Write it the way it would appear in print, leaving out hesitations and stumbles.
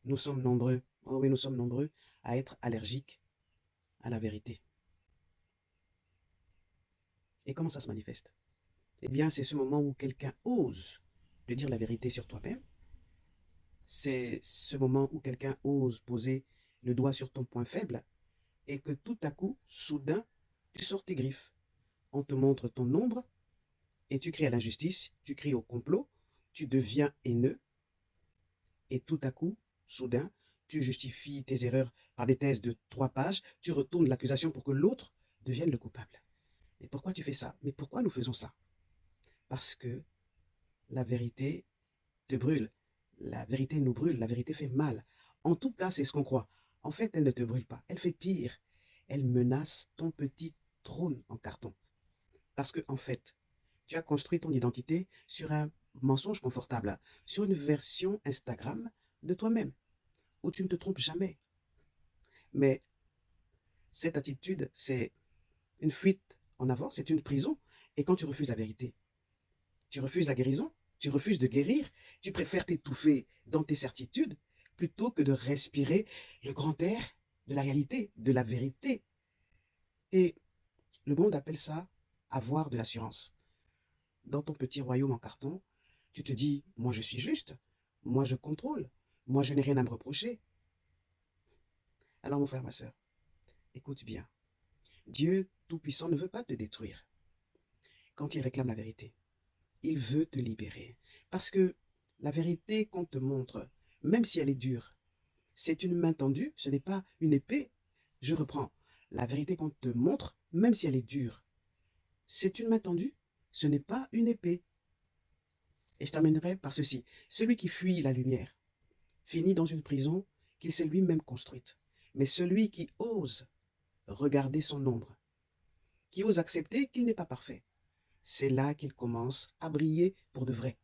Nous sommes nombreux, oh oui, nous sommes nombreux à être allergiques à la vérité. Et comment ça se manifeste? Eh bien, c'est ce moment où quelqu'un ose te dire la vérité sur toi-même. C'est ce moment où quelqu'un ose poser le doigt sur ton point faible et que tout à coup, soudain, tu sors tes griffes. On te montre ton ombre et tu cries à l'injustice, tu cries au complot, tu deviens haineux et tout à coup, soudain, tu justifies tes erreurs par des thèses de 3 pages, tu retournes l'accusation pour que l'autre devienne le coupable. Mais pourquoi tu fais ça? Mais pourquoi nous faisons ça? Parce que la vérité te brûle. La vérité nous brûle, la vérité fait mal. En tout cas, c'est ce qu'on croit. En fait, elle ne te brûle pas, elle fait pire. Elle menace ton petit trône en carton. Parce que, en fait, tu as construit ton identité sur un mensonge confortable, sur une version Instagram de toi-même, où tu ne te trompes jamais. Mais cette attitude, c'est une fuite en avant, c'est une prison. Et quand tu refuses la vérité, tu refuses la guérison, tu refuses de guérir, tu préfères t'étouffer dans tes certitudes plutôt que de respirer le grand air de la réalité, de la vérité. Et le monde appelle ça avoir de l'assurance. Dans ton petit royaume en carton, tu te dis, moi je suis juste, moi je contrôle, moi je n'ai rien à me reprocher. Alors mon frère, ma soeur, écoute bien. Dieu Tout-Puissant ne veut pas te détruire quand il réclame la vérité. Il veut te libérer. Parce que la vérité qu'on te montre, même si elle est dure, c'est une main tendue, ce n'est pas une épée. Je reprends. La vérité qu'on te montre, même si elle est dure, c'est une main tendue, ce n'est pas une épée. Et je terminerai par ceci. Celui qui fuit la lumière finit dans une prison qu'il s'est lui-même construite. Mais celui qui ose regarder son ombre, qui ose accepter qu'il n'est pas parfait, c'est là qu'il commence à briller pour de vrai.